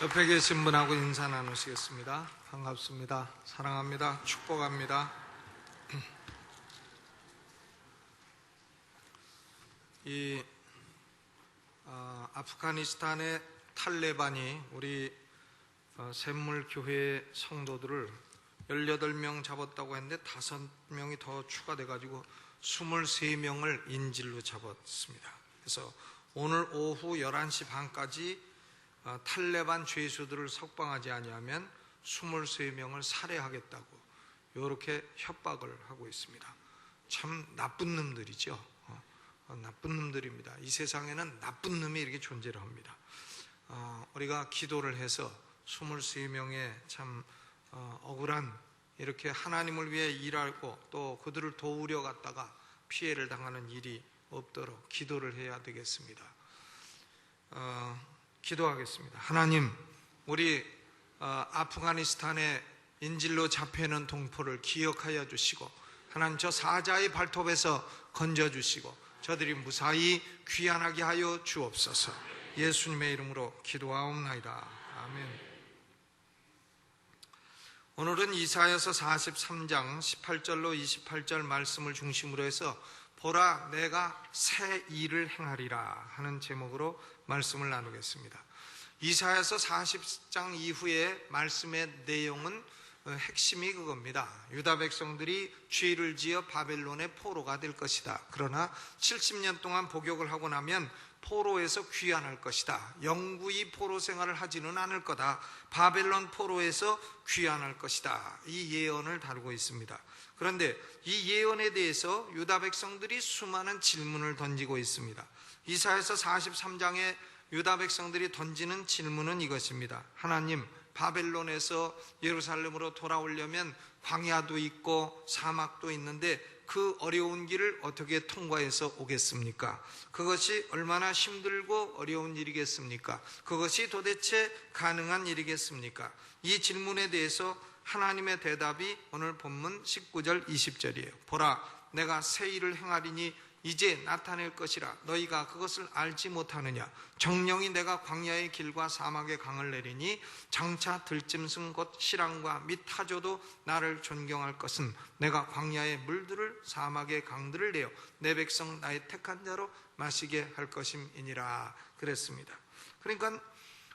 옆에 계신 분하고 인사 나누시겠습니다. 반갑습니다. 사랑합니다. 축복합니다. 아프가니스탄의 탈레반이 우리 샘물교회 성도들을 18명 잡았다고 했는데 5명이 더 추가돼가지고 23명을 인질로 잡았습니다. 그래서 오늘 오후 11시 반까지 탈레반 죄수들을 석방하지 아니하면 23명을 살해하겠다고 이렇게 협박을 하고 있습니다. 참 나쁜 놈들이죠. 나쁜 놈들입니다. 이 세상에는 나쁜 놈이 이렇게 존재를 합니다. 우리가 기도를 해서 23명의 참 억울한 이렇게 하나님을 위해 일하고 또 그들을 도우려 갔다가 피해를 당하는 일이 없도록 기도를 해야 되겠습니다. 기도하겠습니다. 하나님, 우리 아프가니스탄의 인질로 잡혀있는 동포를 기억하여 주시고 하나님 저 사자의 발톱에서 건져주시고 저들이 무사히 귀환하게 하여 주옵소서. 예수님의 이름으로 기도하옵나이다. 아멘. 오늘은 이사야서 43장 18절로 28절 말씀을 중심으로 해서 보라 내가 새 일을 행하리라 하는 제목으로 말씀을 나누겠습니다. 이사야서 40장 이후의 말씀의 내용은 핵심이 그겁니다. 유다 백성들이 죄를 지어 바벨론의 포로가 될 것이다. 그러나 70년 동안 복역을 하고 나면 포로에서 귀환할 것이다. 영구히 포로 생활을 하지는 않을 거다. 바벨론 포로에서 귀환할 것이다. 이 예언을 다루고 있습니다. 그런데 이 예언에 대해서 유다 백성들이 수많은 질문을 던지고 있습니다. 이사야서 43장에 유다 백성들이 던지는 질문은 이것입니다. 하나님, 바벨론에서 예루살렘으로 돌아오려면 광야도 있고 사막도 있는데 그 어려운 길을 어떻게 통과해서 오겠습니까? 그것이 얼마나 힘들고 어려운 일이겠습니까? 그것이 도대체 가능한 일이겠습니까? 이 질문에 대해서 하나님의 대답이 오늘 본문 19절 20절이에요. 보라 내가 새 일을 행하리니 이제 나타낼 것이라 너희가 그것을 알지 못하느냐. 정령이 내가 광야의 길과 사막의 강을 내리니 장차 들짐승 곧 시랑과 및 타조도 나를 존경할 것은 내가 광야의 물들을 사막의 강들을 내어 내 백성 나의 택한 자로 마시게 할 것임이니라 그랬습니다. 그러니까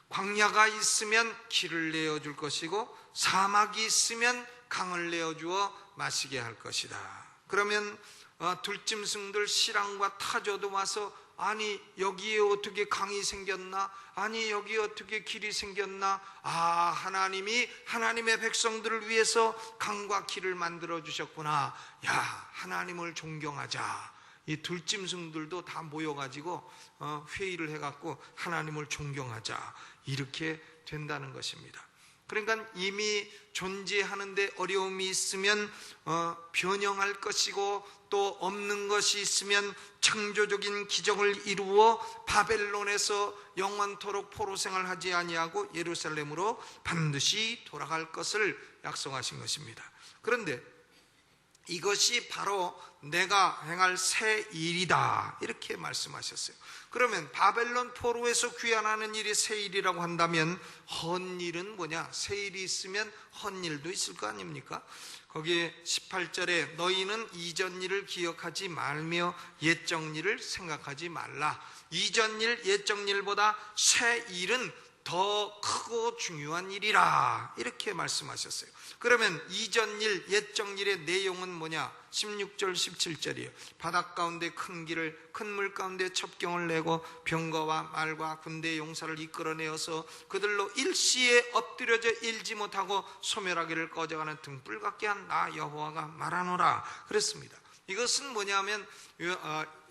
광야가 있으면 길을 내어줄 것이고 사막이 있으면 강을 내어주어 마시게 할 것이다. 그러면 들짐승들 시랑과 타조도 와서 아니 여기에 어떻게 강이 생겼나? 아니 여기에 어떻게 길이 생겼나? 하나님이 하나님의 백성들을 위해서 강과 길을 만들어 주셨구나. 야, 하나님을 존경하자. 이 들짐승들도 다 모여가지고 회의를 해갖고 하나님을 존경하자. 이렇게 된다는 것입니다. 그러니까 이미 존재하는데 어려움이 있으면 변형할 것이고 또 없는 것이 있으면 창조적인 기적을 이루어 바벨론에서 영원토록 포로 생활하지 아니하고 예루살렘으로 반드시 돌아갈 것을 약속하신 것입니다. 그런데 이것이 바로 내가 행할 새 일이다 이렇게 말씀하셨어요. 그러면 바벨론 포로에서 귀환하는 일이 새 일이라고 한다면 헛일은 뭐냐? 새 일이 있으면 헛일도 있을 거 아닙니까? 거기에 18절에 너희는 이전 일을 기억하지 말며 옛적 일을 생각하지 말라. 이전 일, 옛적 일보다 새 일은 더 크고 중요한 일이라 이렇게 말씀하셨어요. 그러면 이전 일, 옛적 일의 내용은 뭐냐? 16절, 17절이에요. 바닷 가운데 큰 길을, 큰 물 가운데 첩경을 내고 병거와 말과 군대의 용사를 이끌어내어서 그들로 일시에 엎드려져 일지 못하고 소멸하기를 꺼져가는 등불 같게 한 나 여호와가 말하노라 그랬습니다. 이것은 뭐냐면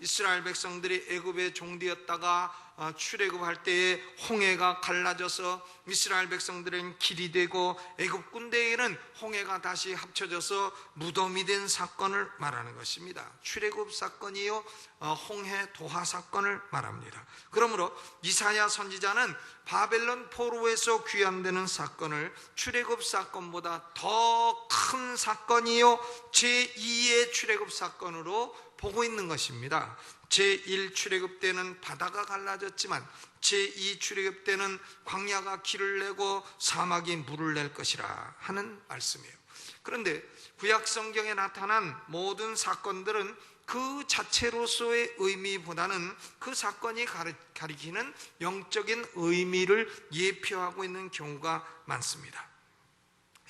이스라엘 백성들이 애굽의 종되었다가 출애굽할 때에 홍해가 갈라져서 이스라엘 백성들은 길이 되고 애굽 군대에는 홍해가 다시 합쳐져서 무덤이 된 사건을 말하는 것입니다. 출애굽 사건이요 홍해 도하 사건을 말합니다. 그러므로 이사야 선지자는 바벨론 포로에서 귀환되는 사건을 출애굽 사건보다 더 큰 사건이요 제2의 출애굽 사건으로 보고 있는 것입니다. 제1 출애굽 때는 바다가 갈라졌지만 제2 출애굽 때는 광야가 길을 내고 사막이 물을 낼 것이라 하는 말씀이에요. 그런데 구약 성경에 나타난 모든 사건들은 그 자체로서의 의미보다는 그 사건이 가리키는 영적인 의미를 예표하고 있는 경우가 많습니다.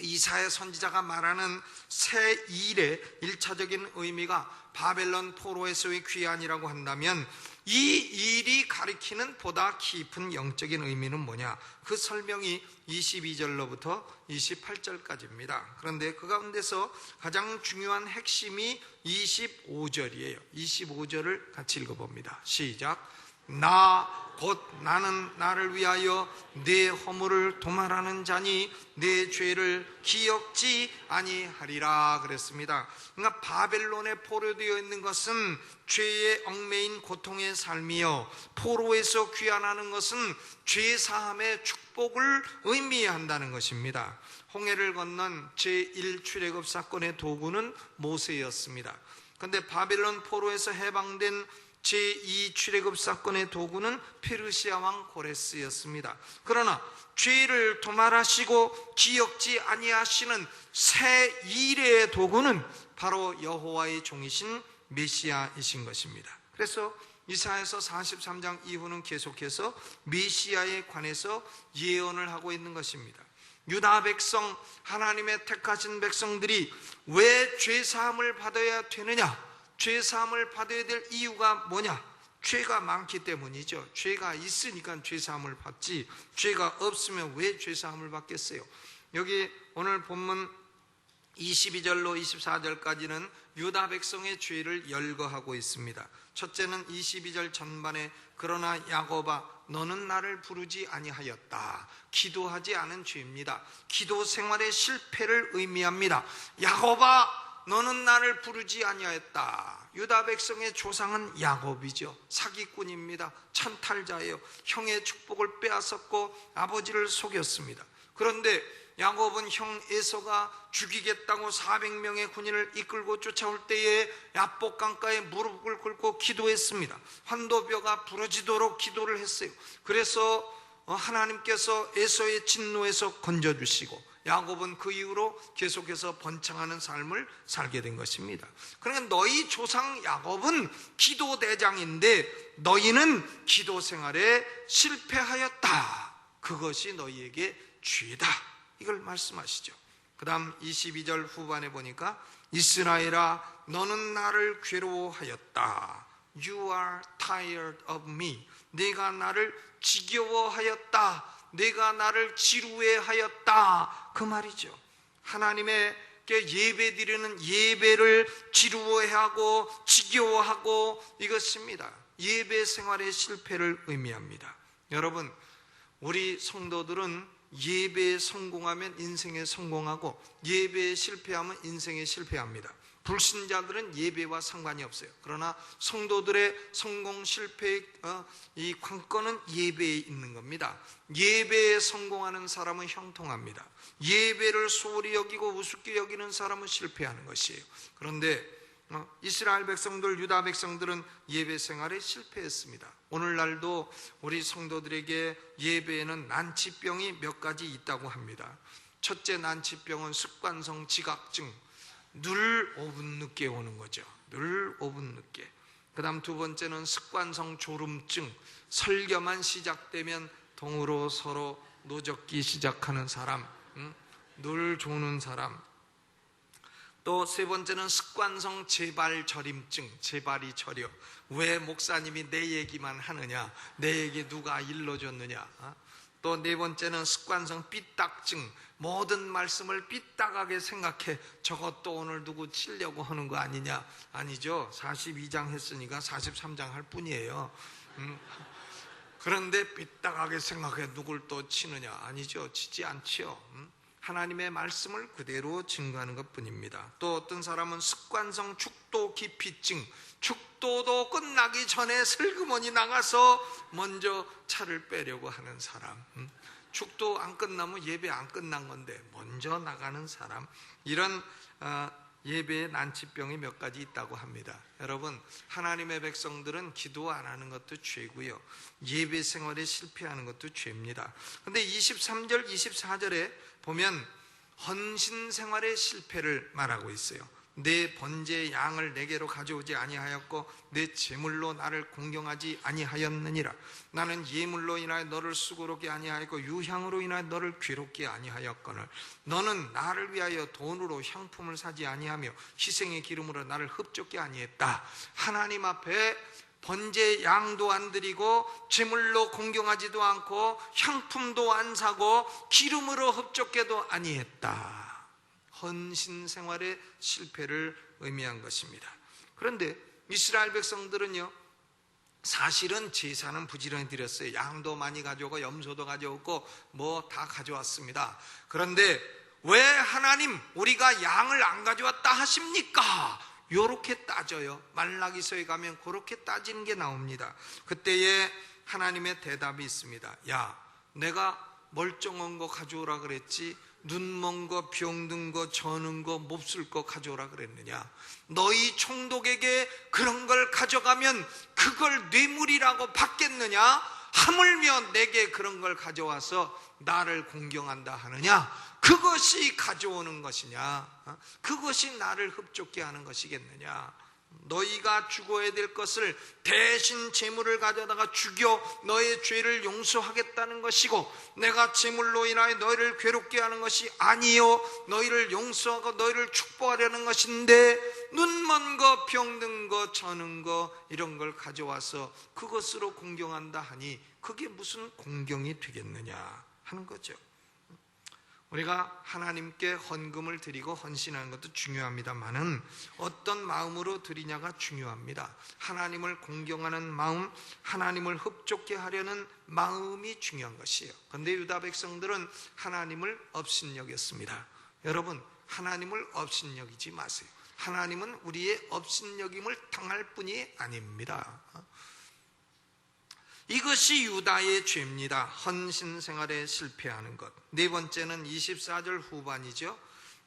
이사야 선지자가 말하는 새 일의 1차적인 의미가 바벨론 포로에서의 귀환이라고 한다면 이 일이 가리키는 보다 깊은 영적인 의미는 뭐냐? 그 설명이 22절로부터 28절까지입니다. 그런데 그 가운데서 가장 중요한 핵심이 25절이에요. 25절을 같이 읽어봅니다. 시작. 곧 나는 나를 위하여 내 허물을 도말하는 자니 내 죄를 기억지 아니하리라 그랬습니다. 그러니까 바벨론에 포로되어 있는 것은 죄의 얽매인 고통의 삶이요, 포로에서 귀환하는 것은 죄사함의 축복을 의미한다는 것입니다. 홍해를 건넌 제1 출애굽 사건의 도구는 모세였습니다. 그런데 바벨론 포로에서 해방된 제2 출애굽 사건의 도구는 페르시아 왕 고레스였습니다. 그러나 죄를 도말하시고 기억지 아니하시는 새 일의 도구는 바로 여호와의 종이신 메시아이신 것입니다. 그래서 이사야서 43장 이후는 계속해서 메시아에 관해서 예언을 하고 있는 것입니다. 유다 백성, 하나님의 택하신 백성들이 왜 죄사함을 받아야 되느냐? 죄사함을 받아야 될 이유가 뭐냐? 죄가 많기 때문이죠. 죄가 있으니까 죄사함을 받지, 죄가 없으면 왜 죄사함을 받겠어요? 여기 오늘 본문 22절로 24절까지는 유다 백성의 죄를 열거하고 있습니다. 첫째는 22절 전반에 그러나 야곱아 너는 나를 부르지 아니하였다. 기도하지 않은 죄입니다. 기도 생활의 실패를 의미합니다. 야곱아 너는 나를 부르지 아니하였다. 유다 백성의 조상은 야곱이죠. 사기꾼입니다. 찬탈자예요. 형의 축복을 빼앗았고 아버지를 속였습니다. 그런데 야곱은 형 에서가 죽이겠다고 400명의 군인을 이끌고 쫓아올 때에 야복 강가에 무릎을 꿇고 기도했습니다. 환도뼈가 부러지도록 기도를 했어요. 그래서 하나님께서 에서의 진노에서 건져주시고 야곱은 그 이후로 계속해서 번창하는 삶을 살게 된 것입니다. 그러니까 너희 조상 야곱은 기도 대장인데 너희는 기도 생활에 실패하였다. 그것이 너희에게 죄다. 이걸 말씀하시죠. 그 다음 22절 후반에 보니까 이스라엘아 너는 나를 괴로워하였다. You are tired of me. 네가 나를 지겨워하였다. 내가 나를 지루해하였다. 그 말이죠. 하나님께 예배드리는 예배를 지루해하고 지겨워하고 이것입니다. 예배 생활의 실패를 의미합니다. 여러분, 우리 성도들은 예배에 성공하면 인생에 성공하고 예배에 실패하면 인생에 실패합니다. 불신자들은 예배와 상관이 없어요. 그러나 성도들의 성공 실패의 이 관건은 예배에 있는 겁니다. 예배에 성공하는 사람은 형통합니다. 예배를 소홀히 여기고 우습게 여기는 사람은 실패하는 것이에요. 그런데 이스라엘 백성들, 유다 백성들은 예배 생활에 실패했습니다. 오늘날도 우리 성도들에게 예배에는 난치병이 몇 가지 있다고 합니다. 첫째 난치병은 습관성 지각증, 늘 5분 늦게 오는 거죠. 늘 5분 늦게. 그 다음 두 번째는 습관성 졸음증, 설교만 시작되면 동으로 서로 노젓기 시작하는 사람, 늘 조는 사람. 또 세 번째는 습관성 재발저림증, 재발이 저려. 왜 목사님이 내 얘기만 하느냐, 내 얘기 누가 일러줬느냐. 또 네 번째는 습관성 삐딱증, 모든 말씀을 삐딱하게 생각해. 저것도 오늘 누구 치려고 하는 거 아니냐. 아니죠. 42장 했으니까 43장 할 뿐이에요. 그런데 삐딱하게 생각해 누굴 또 치느냐. 아니죠. 치지 않죠. 하나님의 말씀을 그대로 증거하는 것뿐입니다. 또 어떤 사람은 습관성 축도 기피증, 축도도 끝나기 전에 슬그머니 나가서 먼저 차를 빼려고 하는 사람, 축도 안 끝나면 예배 안 끝난 건데 먼저 나가는 사람, 이런 예배에 난치병이 몇 가지 있다고 합니다. 여러분, 하나님의 백성들은 기도 안 하는 것도 죄고요, 예배 생활에 실패하는 것도 죄입니다. 그런데 23절 24절에 보면 헌신 생활의 실패를 말하고 있어요. 내 번제의 양을 내게로 가져오지 아니하였고 내 제물로 나를 공경하지 아니하였느니라. 나는 예물로 인하여 너를 수고롭게 아니하였고 유향으로 인하여 너를 괴롭게 아니하였거늘 너는 나를 위하여 돈으로 향품을 사지 아니하며 희생의 기름으로 나를 흡족게 아니했다. 하나님 앞에 번제 양도 안 드리고 제물로 공경하지도 않고 향품도 안 사고 기름으로 흡족게도 아니했다. 헌신 생활의 실패를 의미한 것입니다. 그런데 이스라엘 백성들은요, 사실은 제사는 부지런히 드렸어요. 양도 많이 가져오고 염소도 가져오고 뭐 다 가져왔습니다. 그런데 왜 하나님 우리가 양을 안 가져왔다 하십니까? 요렇게 따져요. 말라기서에 가면 그렇게 따지는 게 나옵니다. 그때에 하나님의 대답이 있습니다. 야, 내가 멀쩡한 거 가져오라 그랬지 눈먼 거, 병든 거, 저는 거, 몹쓸 거 가져오라 그랬느냐? 너희 총독에게 그런 걸 가져가면 그걸 뇌물이라고 받겠느냐? 하물며 내게 그런 걸 가져와서 나를 공경한다 하느냐? 그것이 가져오는 것이냐? 그것이 나를 흡족게 하는 것이겠느냐? 너희가 죽어야 될 것을 대신 제물을 가져다가 죽여 너의 죄를 용서하겠다는 것이고, 내가 제물로 인하여 너희를 괴롭게 하는 것이 아니요 너희를 용서하고 너희를 축복하려는 것인데 눈먼 거, 병든 거, 저는 거 이런 걸 가져와서 그것으로 공경한다 하니 그게 무슨 공경이 되겠느냐 하는 거죠. 우리가 하나님께 헌금을 드리고 헌신하는 것도 중요합니다만은 어떤 마음으로 드리냐가 중요합니다. 하나님을 공경하는 마음, 하나님을 흡족게 하려는 마음이 중요한 것이에요. 그런데 유다 백성들은 하나님을 업신여겼습니다. 여러분, 하나님을 업신여기지 마세요. 하나님은 우리의 업신여김을 당할 뿐이 아닙니다. 이것이 유다의 죄입니다. 헌신 생활에 실패하는 것. 네 번째는 24절 후반이죠.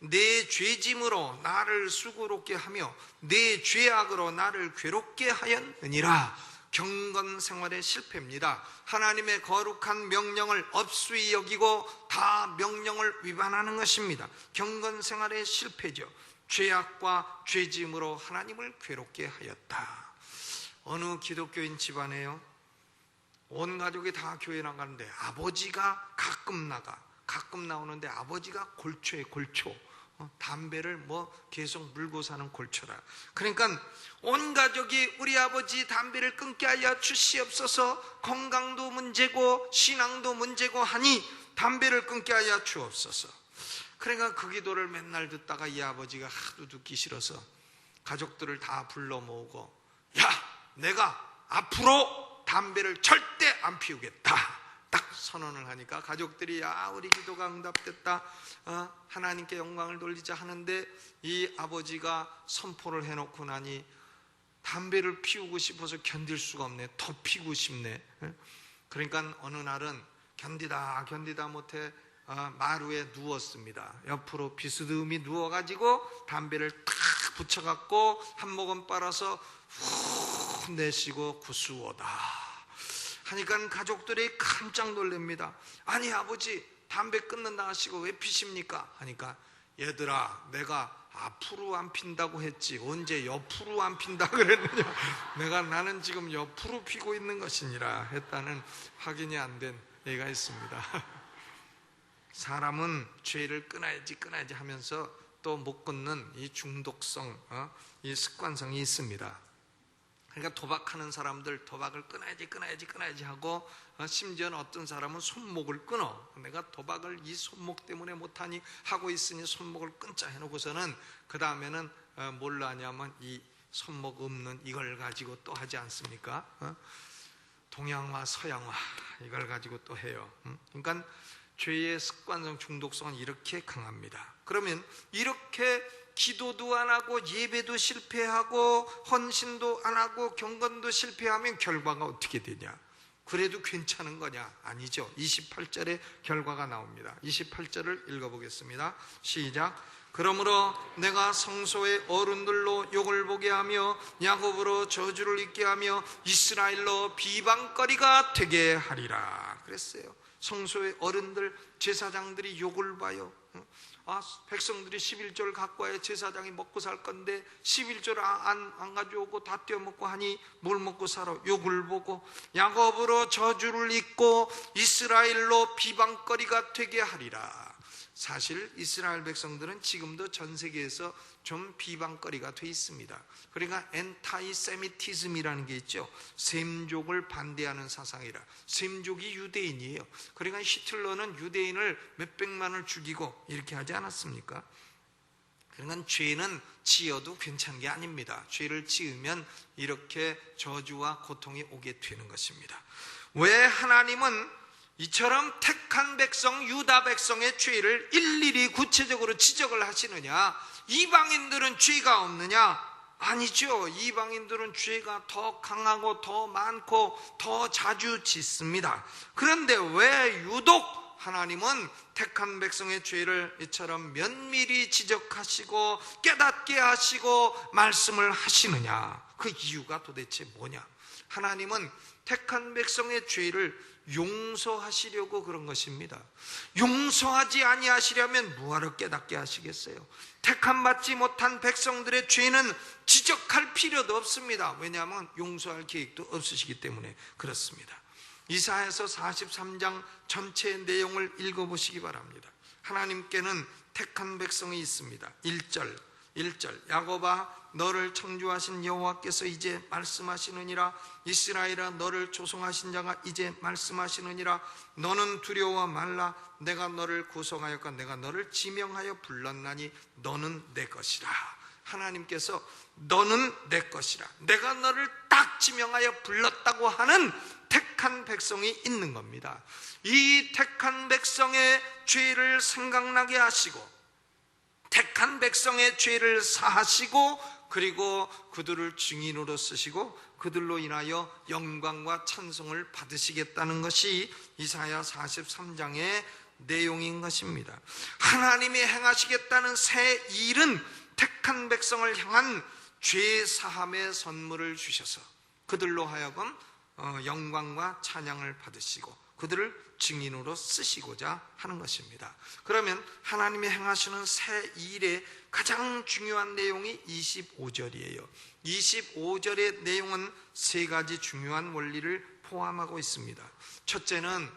내 죄짐으로 나를 수고롭게 하며 내 죄악으로 나를 괴롭게 하였느니라. 경건 생활의 실패입니다. 하나님의 거룩한 명령을 업수히 여기고 다 명령을 위반하는 것입니다. 경건 생활의 실패죠. 죄악과 죄짐으로 하나님을 괴롭게 하였다. 어느 기독교인 집안에요, 온 가족이 다 교회 나가는데 아버지가 가끔 나오는데 아버지가 골초에 골초, 담배를 뭐 계속 물고 사는 골초라. 그러니까 온 가족이 우리 아버지 담배를 끊게 하여 주시옵소서, 건강도 문제고 신앙도 문제고 하니 담배를 끊게 하여 주옵소서. 그러니까 그 기도를 맨날 듣다가 이 아버지가 하도 듣기 싫어서 가족들을 다 불러 모으고, 야, 내가 앞으로 담배를 절대 안 피우겠다 딱 선언을 하니까 가족들이 야, 우리 기도가 응답됐다, 하나님께 영광을 돌리자 하는데 이 아버지가 선포를 해놓고 나니 담배를 피우고 싶어서 견딜 수가 없네. 더 피우고 싶네. 그러니까 어느 날은 견디다 못해 마루에 누웠습니다. 옆으로 비스듬히 누워가지고 담배를 탁 붙여갖고 한 모금 빨아서 후 내쉬고 구수하다 하니까 가족들이 깜짝 놀랍니다. 아니 아버지 담배 끊는다 하시고 왜 피십니까? 하니까 얘들아, 내가 앞으로 안 핀다고 했지 언제 옆으로 안 핀다 그랬느냐. 나는 지금 옆으로 피고 있는 것이니라 했다는 확인이 안 된 예가 있습니다. 사람은 죄를 끊어야지 하면서 또 못 끊는 이 중독성, 이 습관성이 있습니다. 그러니까 도박하는 사람들 도박을 끊어야지 하고, 심지어는 어떤 사람은 손목을 끊어. 내가 도박을 이 손목 때문에 못하니 하고 있으니 손목을 끊자 해놓고서는 그 다음에는 뭘로 하냐면 이 손목 없는 이걸 가지고 또 하지 않습니까? 동양화 서양화 이걸 가지고 또 해요. 그러니까 죄의 습관성 중독성은 이렇게 강합니다. 그러면 이렇게 기도도 안 하고 예배도 실패하고 헌신도 안 하고 경건도 실패하면 결과가 어떻게 되냐? 그래도 괜찮은 거냐? 아니죠. 28절에 결과가 나옵니다. 28절을 읽어보겠습니다. 시작. 그러므로 내가 성소의 어른들로 욕을 보게 하며 야곱으로 저주를 입게 하며 이스라엘로 비방거리가 되게 하리라 그랬어요. 성소의 어른들, 제사장들이 욕을 봐요. 백성들이 11조를 갖고 와야 제사장이 먹고 살 건데 11조를 안 가져오고 다 떼어먹고 하니 뭘 먹고 살아? 욕을 보고 야곱으로 저주를 입고 이스라엘로 비방거리가 되게 하리라. 사실 이스라엘 백성들은 지금도 전 세계에서 좀 비방거리가 돼 있습니다. 그러니까 엔타이세미티즘이라는 게 있죠. 셈족을 반대하는 사상이라. 셈족이 유대인이에요. 그러니까 히틀러는 유대인을 몇백만을 죽이고 이렇게 하지 않았습니까? 그러니까 죄는 지어도 괜찮은 게 아닙니다. 죄를 지으면 이렇게 저주와 고통이 오게 되는 것입니다. 왜 하나님은 이처럼 택한 백성, 유다 백성의 죄를 일일이 구체적으로 지적을 하시느냐? 이방인들은 죄가 없느냐? 아니죠. 이방인들은 죄가 더 강하고 더 많고 더 자주 짓습니다. 그런데 왜 유독 하나님은 택한 백성의 죄를 이처럼 면밀히 지적하시고 깨닫게 하시고 말씀을 하시느냐? 그 이유가 도대체 뭐냐? 하나님은 택한 백성의 죄를 용서하시려고 그런 것입니다. 용서하지 아니하시려면 뭐하러 깨닫게 하시겠어요? 택함 받지 못한 백성들의 죄는 지적할 필요도 없습니다. 왜냐하면 용서할 계획도 없으시기 때문에 그렇습니다. 이사야서 43장 전체의 내용을 읽어보시기 바랍니다. 하나님께는 택한 백성이 있습니다. 1절 야곱아 너를 창조하신 여호와께서 이제 말씀하시느니라. 이스라엘아 너를 조성하신 자가 이제 말씀하시느니라. 너는 두려워 말라. 내가 너를 구성하였고 내가 너를 지명하여 불렀나니 너는 내 것이라. 하나님께서 너는 내 것이라, 내가 너를 딱 지명하여 불렀다고 하는 택한 백성이 있는 겁니다. 이 택한 백성의 죄를 생각나게 하시고 택한 백성의 죄를 사하시고 그리고 그들을 증인으로 쓰시고 그들로 인하여 영광과 찬송을 받으시겠다는 것이 이사야 43장의 내용인 것입니다. 하나님이 행하시겠다는 새 일은 택한 백성을 향한 죄 사함의 선물을 주셔서 그들로 하여금 영광과 찬양을 받으시고 그들을 증인으로 쓰시고자 하는 것입니다. 그러면 하나님이 행하시는 새 일의 가장 중요한 내용이 25절이에요. 25절의 내용은 세 가지 중요한 원리를 포함하고 있습니다. 첫째는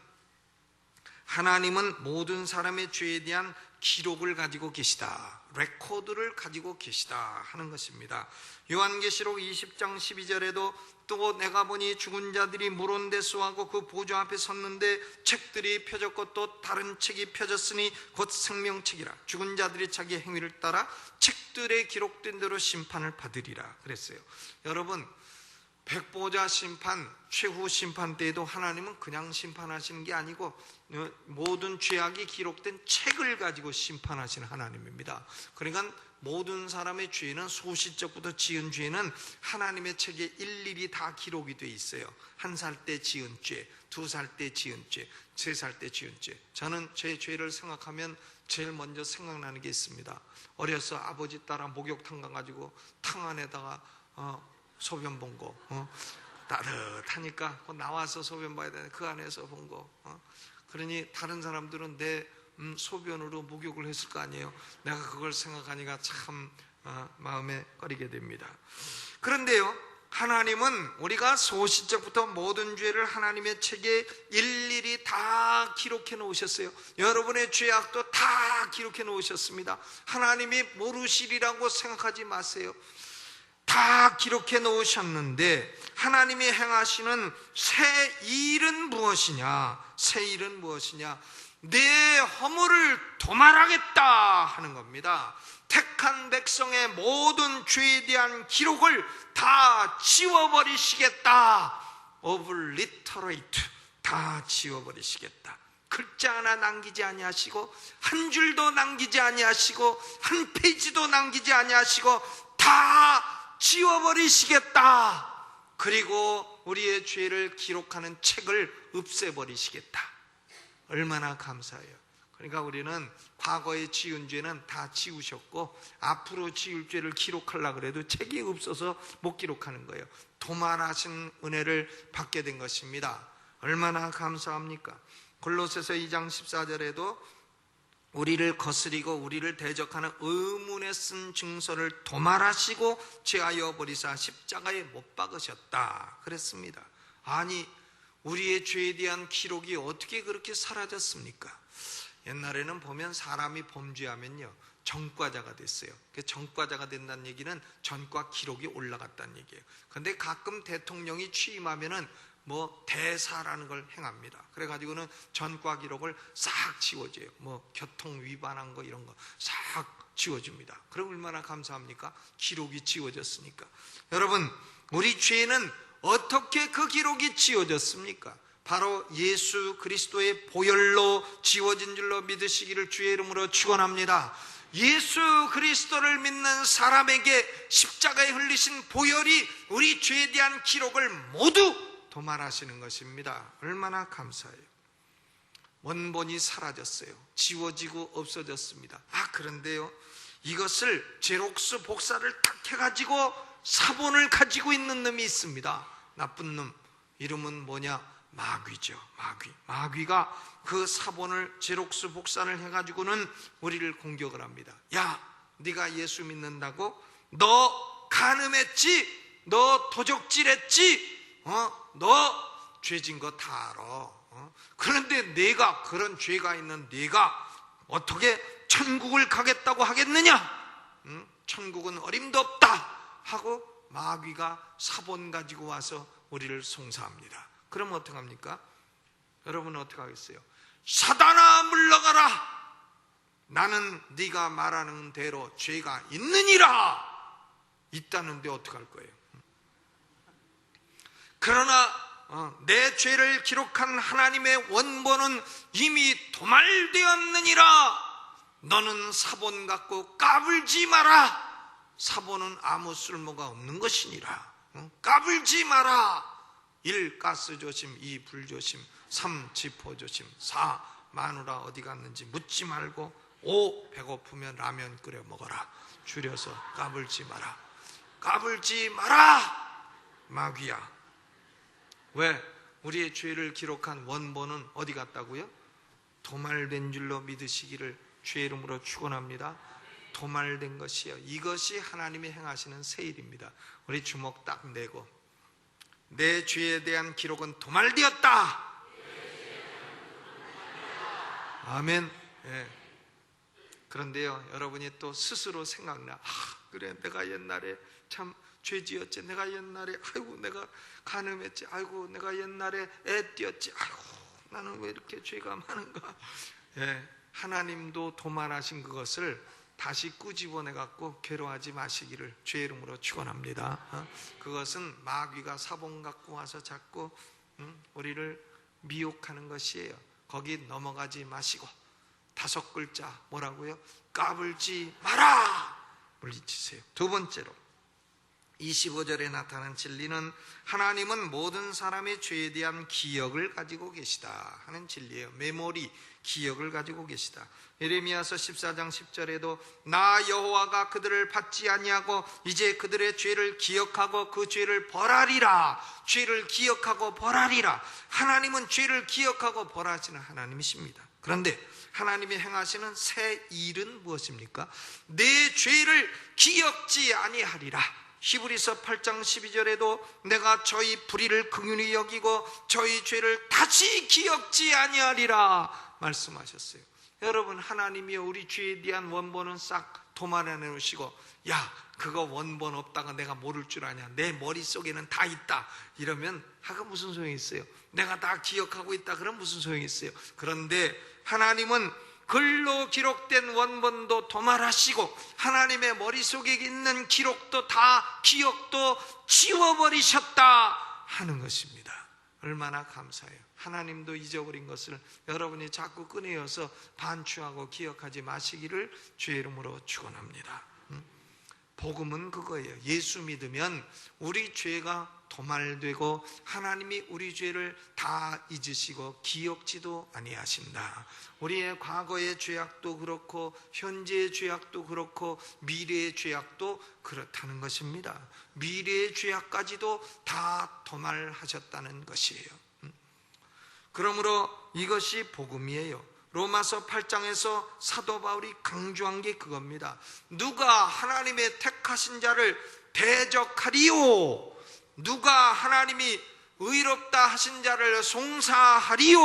하나님은 모든 사람의 죄에 대한 기록을 가지고 계시다, 레코드를 가지고 계시다 하는 것입니다. 요한계시록 20장 12절에도 또 내가 보니 죽은 자들이 물 온 데 수하고 그 보좌 앞에 섰는데 책들이 펴졌고 또 다른 책이 펴졌으니 곧 생명책이라. 죽은 자들이 자기 행위를 따라 책들에 기록된 대로 심판을 받으리라 그랬어요. 여러분, 백보자 심판, 최후 심판 때에도 하나님은 그냥 심판하시는 게 아니고 모든 죄악이 기록된 책을 가지고 심판하시는 하나님입니다. 그러니까 모든 사람의 죄는 소시적부터 지은 죄는 하나님의 책에 일일이 다 기록이 돼 있어요. 1살 때 지은 죄, 2살 때 지은 죄, 3살 때 지은 죄. 저는 제 죄를 생각하면 제일 먼저 생각나는 게 있습니다. 어려서 아버지 따라 목욕탕 가가지고 탕 안에다가 소변 본 거, 따뜻하니까 나와서 소변 봐야 되는데 그 안에서 본 거. 그러니 다른 사람들은 내 소변으로 목욕을 했을 거 아니에요. 내가 그걸 생각하니까 참 마음에 꺼리게 됩니다. 그런데요, 하나님은 우리가 소시적부터 모든 죄를 하나님의 책에 일일이 다 기록해 놓으셨어요. 여러분의 죄악도 다 기록해 놓으셨습니다. 하나님이 모르시리라고 생각하지 마세요. 다 기록해 놓으셨는데 하나님이 행하시는 새 일은 무엇이냐? 새 일은 무엇이냐? 내 허물을 도말하겠다 하는 겁니다. 택한 백성의 모든 죄에 대한 기록을 다 지워버리시겠다. obliterate, 다 지워버리시겠다. 글자 하나 남기지 아니하시고 한 줄도 남기지 아니하시고 한 페이지도 남기지 아니하시고 다 지워버리시겠다. 그리고 우리의 죄를 기록하는 책을 없애버리시겠다. 얼마나 감사해요. 그러니까 우리는 과거에 지은 죄는 다 지우셨고 앞으로 지을 죄를 기록하려고 해도 책이 없어서 못 기록하는 거예요. 도말하신 은혜를 받게 된 것입니다. 얼마나 감사합니까? 골로새서 2장 14절에도 우리를 거스리고 우리를 대적하는 의문에 쓴 증서를 도말하시고 제하여 버리사 십자가에 못 박으셨다 그랬습니다. 아니, 우리의 죄에 대한 기록이 어떻게 그렇게 사라졌습니까? 옛날에는 보면 사람이 범죄하면요 전과자가 됐어요. 전과자가 된다는 얘기는 전과 기록이 올라갔다는 얘기예요. 그런데 가끔 대통령이 취임하면은 대사라는 걸 행합니다. 그래가지고는 전과 기록을 싹 지워줘요. 교통 위반한 거 이런 거 싹 지워줍니다. 그럼 얼마나 감사합니까? 기록이 지워졌으니까. 여러분, 우리 죄는 어떻게 그 기록이 지워졌습니까? 바로 예수 그리스도의 보혈로 지워진 줄로 믿으시기를 주의 이름으로 축원합니다. 예수 그리스도를 믿는 사람에게 십자가에 흘리신 보혈이 우리 죄에 대한 기록을 모두 도말하시는 것입니다. 얼마나 감사해요. 원본이 사라졌어요. 지워지고 없어졌습니다. 그런데요, 이것을 제록스 복사를 딱 해가지고 사본을 가지고 있는 놈이 있습니다. 나쁜 놈. 이름은 뭐냐? 마귀죠. 마귀가 그 사본을 제록스 복사를 해가지고는 우리를 공격을 합니다. 야, 네가 예수 믿는다고? 너 간음했지? 너 도적질했지? 너 죄진 거 다 알아. 그런데 내가, 그런 죄가 있는 내가 어떻게 천국을 가겠다고 하겠느냐? 천국은 어림도 없다 하고 마귀가 사본 가지고 와서 우리를 송사합니다. 그럼 어떡합니까? 여러분은 어떻게 하겠어요? 사단아 물러가라. 나는 네가 말하는 대로 죄가 있느니라. 있다는데 어떡할 거예요? 그러나 내 죄를 기록한 하나님의 원본은 이미 도말되었느니라. 너는 사본 갖고 까불지 마라. 사본은 아무 쓸모가 없는 것이니라. 까불지 마라. 1. 가스 조심, 2. 불 조심, 3. 지포 조심, 4. 마누라 어디 갔는지 묻지 말고, 5. 배고프면 라면 끓여 먹어라. 줄여서 까불지 마라. 까불지 마라. 마귀야. 왜? 우리의 죄를 기록한 원본은 어디 갔다고요? 도말된 줄로 믿으시기를 주의 이름으로 축원합니다. 도말된 것이요, 이것이 하나님이 행하시는 새 일입니다. 우리 주먹 딱 내고, 내 죄에 대한 기록은 도말되었다. 아멘. 그런데요, 여러분이 또 스스로 생각나. 그래, 내가 옛날에 참 죄지었지. 내가 옛날에 내가 간음했지. 내가 옛날에 애 띄었지. 나는 왜 이렇게 죄가 많은가. 하나님도 도말하신 그것을 다시 꾸집어내 갖고 괴로워하지 마시기를 주의 이름으로 축원합니다. 그것은 마귀가 사본 갖고 와서 자꾸 우리를 미혹하는 것이에요. 거기 넘어가지 마시고 5글자 뭐라고요? 까불지 마라. 물리치세요. 두 번째로 25절에 나타난 진리는 하나님은 모든 사람의 죄에 대한 기억을 가지고 계시다 하는 진리예요. 메모리, 기억을 가지고 계시다. 예레미야서 14장 10절에도 나 여호와가 그들을 받지 아니하고 이제 그들의 죄를 기억하고 그 죄를 벌하리라. 죄를 기억하고 벌하리라. 하나님은 죄를 기억하고 벌하시는 하나님이십니다. 그런데 하나님이 행하시는 새 일은 무엇입니까? 내 죄를 기억지 아니하리라. 히브리서 8장 12절에도 내가 저희 불의를 긍휼히 여기고 저희 죄를 다시 기억지 아니하리라 말씀하셨어요. 여러분, 하나님이여 우리 죄에 대한 원본은 싹 도말해 놓으시고, 야, 그거 원본 없다가 내가 모를 줄 아냐, 내 머릿속에는 다 있다 이러면 무슨 소용이 있어요? 내가 다 기억하고 있다 그럼 무슨 소용이 있어요? 그런데 하나님은 글로 기록된 원본도 도말하시고 하나님의 머릿속에 있는 기록도 다, 기억도 지워버리셨다 하는 것입니다. 얼마나 감사해요. 하나님도 잊어버린 것을 여러분이 자꾸 꺼내어서 반추하고 기억하지 마시기를 주의 이름으로 축원합니다. 복음은 그거예요. 예수 믿으면 우리 죄가 도말되고 하나님이 우리 죄를 다 잊으시고 기억지도 아니하신다. 우리의 과거의 죄악도 그렇고 현재의 죄악도 그렇고 미래의 죄악도 그렇다는 것입니다. 미래의 죄악까지도 다 도말하셨다는 것이에요. 그러므로 이것이 복음이에요. 로마서 8장에서 사도 바울이 강조한 게 그겁니다. 누가 하나님의 택하신 자를 대적하리요? 누가 하나님이 의롭다 하신 자를 송사하리요?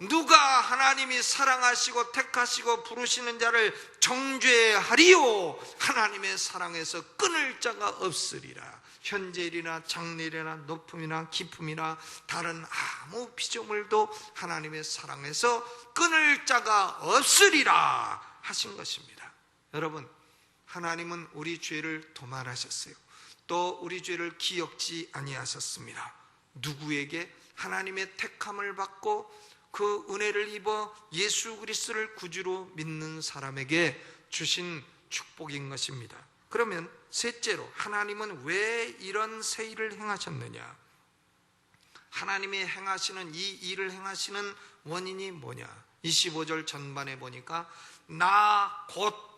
누가 하나님이 사랑하시고 택하시고 부르시는 자를 정죄하리요? 하나님의 사랑에서 끊을 자가 없으리라. 현재일이나 장래일이나 높음이나 깊음이나 다른 아무 피조물도 하나님의 사랑에서 끊을 자가 없으리라 하신 것입니다. 여러분, 하나님은 우리 죄를 도말하셨어요. 또 우리 죄를 기억지 아니하셨습니다. 누구에게? 하나님의 택함을 받고 그 은혜를 입어 예수 그리스도를 구주로 믿는 사람에게 주신 축복인 것입니다. 그러면 셋째로, 하나님은 왜 이런 새 일을 행하셨느냐? 하나님이 행하시는 이 일을 행하시는 원인이 뭐냐? 25절 전반에 보니까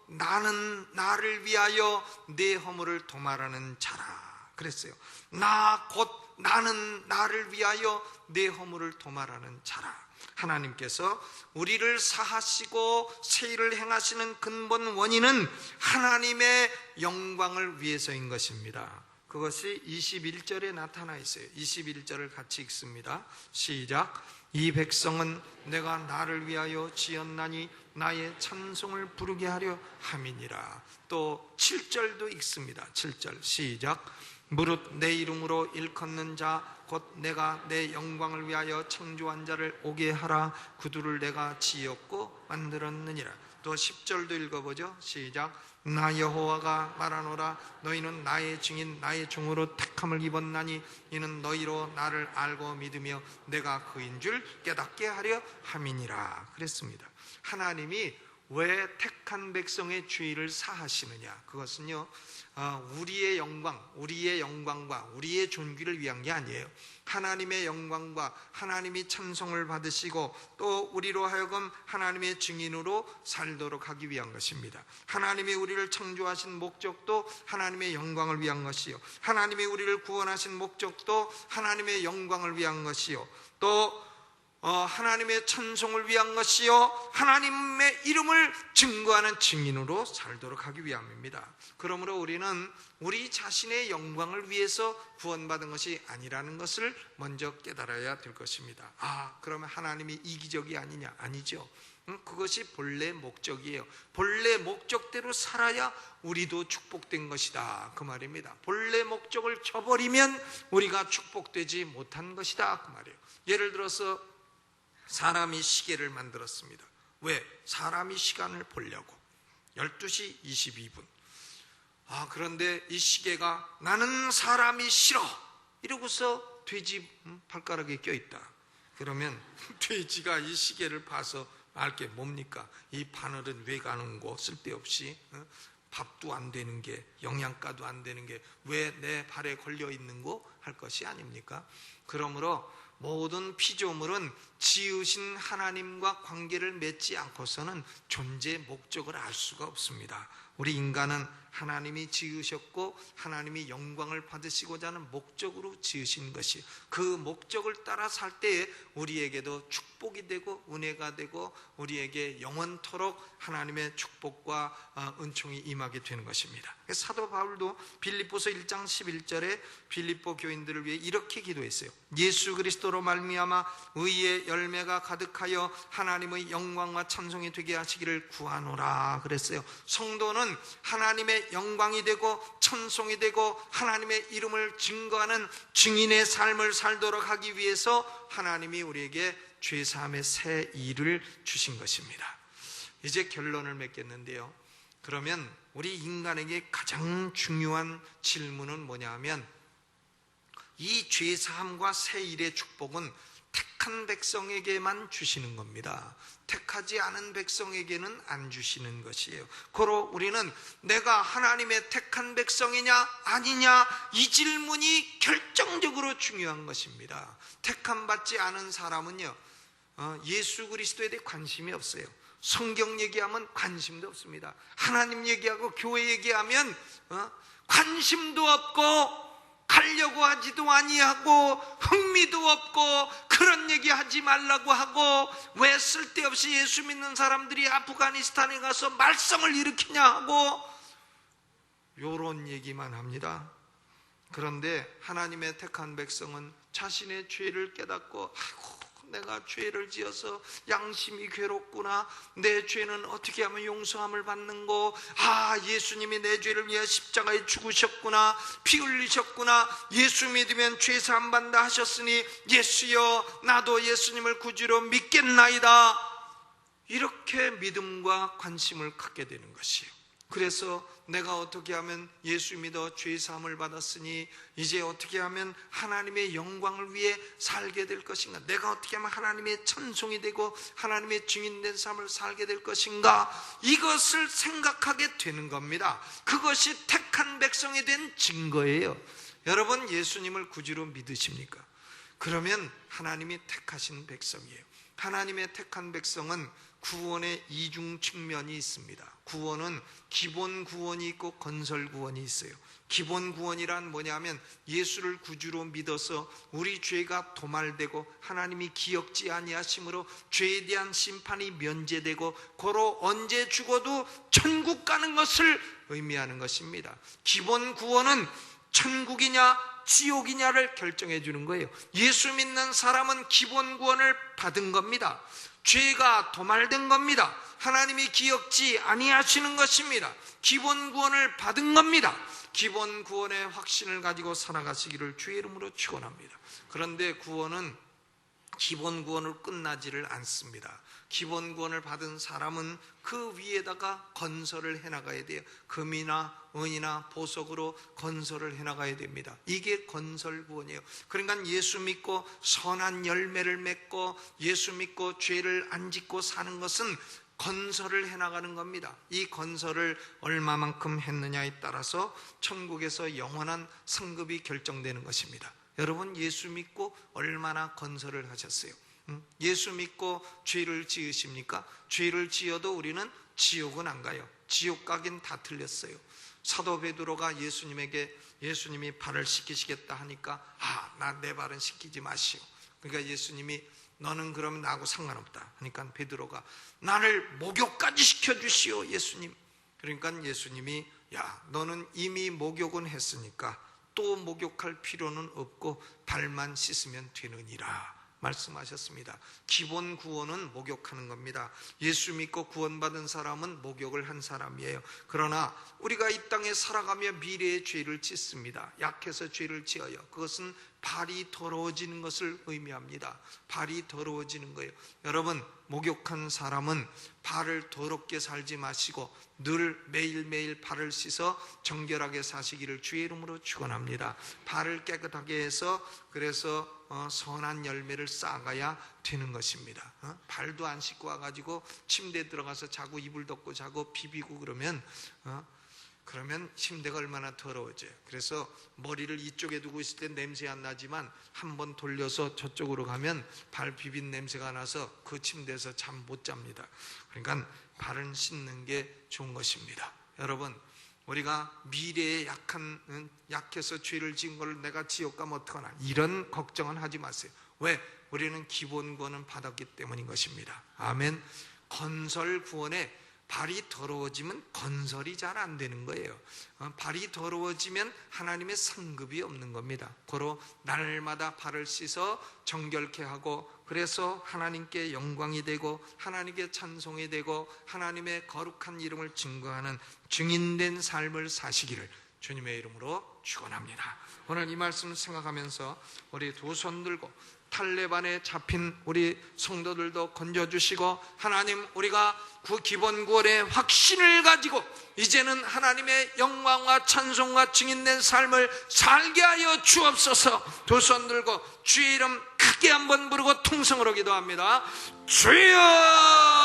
나는 나를 위하여 내 허물을 도말하는 자라 그랬어요. 나는 나를 위하여 내 허물을 도말하는 자라. 하나님께서 우리를 사하시고 새 일을 행하시는 근본 원인은 하나님의 영광을 위해서인 것입니다. 그것이 21절에 나타나 있어요. 21절을 같이 읽습니다. 시작. 이 백성은 내가 나를 위하여 지었나니 나의 찬송을 부르게 하려 함이니라. 또 7절도 읽습니다. 7절 시작. 무릇 내 이름으로 일컫는 자 곧 내가 내 영광을 위하여 창조한 자를 오게 하라. 그들을 내가 지었고 만들었느니라. 또 10절도 읽어보죠. 시작. 나 여호와가 말하노라. 너희는 나의 증인 나의 종으로 택함을 입었나니 이는 너희로 나를 알고 믿으며 내가 그인 줄 깨닫게 하려 함이니라 그랬습니다. 하나님이 왜 택한 백성의 죄를 사하시느냐? 그것은요, 우리의 영광과 우리의 존귀를 위한 게 아니에요. 하나님의 영광과 하나님이 찬송을 받으시고 또 우리로 하여금 하나님의 증인으로 살도록 하기 위한 것입니다. 하나님이 우리를 창조하신 목적도 하나님의 영광을 위한 것이요, 하나님이 우리를 구원하신 목적도 하나님의 영광을 위한 것이요, 또 하나님의 찬송을 위한 것이요, 하나님의 이름을 증거하는 증인으로 살도록 하기 위함입니다. 그러므로 우리는 우리 자신의 영광을 위해서 구원받은 것이 아니라는 것을 먼저 깨달아야 될 것입니다. 그러면 하나님이 이기적이 아니냐? 아니죠. 그것이 본래 목적이에요. 본래 목적대로 살아야 우리도 축복된 것이다, 그 말입니다. 본래 목적을 저버리면 우리가 축복되지 못한 것이다, 그 말이에요. 예를 들어서 사람이 시계를 만들었습니다. 왜? 사람이 시간을 보려고. 12시 22분. 그런데 이 시계가 나는 사람이 싫어 이러고서 돼지 발가락에 껴있다. 그러면 돼지가 이 시계를 봐서 알 게 뭡니까? 이 바늘은 왜 가는 거 쓸데없이, 밥도 안 되는 게, 영양가도 안 되는 게 왜 내 발에 걸려 있는 거 할 것이 아닙니까? 그러므로 모든 피조물은 지으신 하나님과 관계를 맺지 않고서는 존재 목적을 알 수가 없습니다. 우리 인간은 하나님이 지으셨고 하나님이 영광을 받으시고자 하는 목적으로 지으신 것이, 그 목적을 따라 살 때에 우리에게도 축복이 되고 은혜가 되고 우리에게 영원토록 하나님의 축복과 은총이 임하게 되는 것입니다. 사도 바울도 빌립보서 1장 11절에 빌립보 교인들을 위해 이렇게 기도했어요. 예수 그리스도로 말미암아 의의 열매가 가득하여 하나님의 영광과 찬송이 되게 하시기를 구하노라 그랬어요. 성도는 하나님의 영광이 되고 찬송이 되고 하나님의 이름을 증거하는 증인의 삶을 살도록 하기 위해서 하나님이 우리에게 죄사함의 새 일을 주신 것입니다. 이제 결론을 맺겠는데요, 그러면 우리 인간에게 가장 중요한 질문은 뭐냐 하면, 이 죄사함과 새 일의 축복은 택한 백성에게만 주시는 겁니다. 택하지 않은 백성에게는 안 주시는 것이에요. 고로 우리는 내가 하나님의 택한 백성이냐 아니냐, 이 질문이 결정적으로 중요한 것입니다. 택함 받지 않은 사람은요, 예수 그리스도에 대해 관심이 없어요. 성경 얘기하면 관심도 없습니다. 하나님 얘기하고 교회 얘기하면 관심도 없고 가려고 하지도 아니하고 흥미도 없고 그런 얘기 하지 말라고 하고, 왜 쓸데없이 예수 믿는 사람들이 아프가니스탄에 가서 말썽을 일으키냐 하고 요런 얘기만 합니다. 그런데 하나님의 택한 백성은 자신의 죄를 깨닫고, 아이고 내가 죄를 지어서 양심이 괴롭구나, 내 죄는 어떻게 하면 용서함을 받는고, 예수님이 내 죄를 위해 십자가에 죽으셨구나, 피 흘리셨구나, 예수 믿으면 죄 사함 받는다 하셨으니 예수여 나도 예수님을 구주로 믿겠나이다, 이렇게 믿음과 관심을 갖게 되는 것이에요. 그래서 내가 어떻게 하면 예수 믿어 죄 사함을 받았으니 이제 어떻게 하면 하나님의 영광을 위해 살게 될 것인가, 내가 어떻게 하면 하나님의 찬송이 되고 하나님의 증인된 삶을 살게 될 것인가, 이것을 생각하게 되는 겁니다. 그것이 택한 백성이 된 증거예요. 여러분, 예수님을 구주로 믿으십니까? 그러면 하나님이 택하신 백성이에요. 하나님의 택한 백성은 구원의 이중 측면이 있습니다. 구원은 기본 구원이 있고 건설 구원이 있어요. 기본 구원이란 뭐냐면 예수를 구주로 믿어서 우리 죄가 도말되고 하나님이 기억지 아니하심으로 죄에 대한 심판이 면제되고 고로 언제 죽어도 천국 가는 것을 의미하는 것입니다. 기본 구원은 천국이냐 지옥이냐를 결정해 주는 거예요. 예수 믿는 사람은 기본 구원을 받은 겁니다. 죄가 도말된 겁니다. 하나님이 기억지 아니하시는 것입니다. 기본 구원을 받은 겁니다. 기본 구원의 확신을 가지고 살아가시기를 주의 이름으로 축원합니다. 그런데 구원은 기본 구원으로 끝나지를 않습니다. 기본 구원을 받은 사람은 그 위에다가 건설을 해나가야 돼요. 금이나 은이나 보석으로 건설을 해나가야 됩니다. 이게 건설 구원이에요. 그러니까 예수 믿고 선한 열매를 맺고 예수 믿고 죄를 안 짓고 사는 것은 건설을 해나가는 겁니다. 이 건설을 얼마만큼 했느냐에 따라서 천국에서 영원한 상급이 결정되는 것입니다. 여러분, 예수 믿고 얼마나 건설을 하셨어요? 예수 믿고 죄를 지으십니까? 죄를 지어도 우리는 지옥은 안 가요. 지옥 가긴 다 틀렸어요. 사도 베드로가 예수님이 발을 씻기시겠다 하니까 나 내 발은 씻기지 마시오. 그러니까 예수님이 너는 그러면 나하고 상관없다 하니까 베드로가 나를 목욕까지 시켜주시오 예수님. 그러니까 예수님이 너는 이미 목욕은 했으니까 또 목욕할 필요는 없고 발만 씻으면 되느니라 말씀하셨습니다. 기본 구원은 목욕하는 겁니다. 예수 믿고 구원받은 사람은 목욕을 한 사람이에요. 그러나 우리가 이 땅에 살아가며 미래의 죄를 짓습니다. 약해서 죄를 지어요. 그것은 발이 더러워지는 것을 의미합니다. 발이 더러워지는 거예요. 여러분, 목욕한 사람은 발을 더럽게 살지 마시고 늘 매일매일 발을 씻어 정결하게 사시기를 주의 이름으로 축원합니다. 발을 깨끗하게 해서 그래서 선한 열매를 쌓아가야 되는 것입니다. 발도 안 씻고 와가지고 침대에 들어가서 자고 이불 덮고 자고 비비고 그러면 침대가 얼마나 더러워져요. 그래서 머리를 이쪽에 두고 있을 때 냄새 안 나지만 한번 돌려서 저쪽으로 가면 발 비빈 냄새가 나서 그 침대에서 잠 못 잡니다. 그러니까 발은 씻는 게 좋은 것입니다. 여러분, 우리가 미래에 약해서 죄를 지은 걸 내가 지옥 가면 어떡하나, 이런 걱정은 하지 마세요. 왜? 우리는 기본 구원은 받았기 때문인 것입니다. 아멘. 건설 구원에 발이 더러워지면 건설이 잘 안 되는 거예요. 발이 더러워지면 하나님의 상급이 없는 겁니다. 고로 날마다 발을 씻어 정결케 하고 그래서 하나님께 영광이 되고 하나님께 찬송이 되고 하나님의 거룩한 이름을 증거하는 증인된 삶을 사시기를 주님의 이름으로 축원합니다. 오늘 이 말씀 생각하면서 우리 두 손 들고 탈레반에 잡힌 우리 성도들도 건져주시고, 하나님, 우리가 그 기본 구원의 확신을 가지고 이제는 하나님의 영광과 찬송과 증인된 삶을 살게 하여 주옵소서. 두 손 들고 주의 이름 크게 한번 부르고 통성으로 기도합니다. 주여!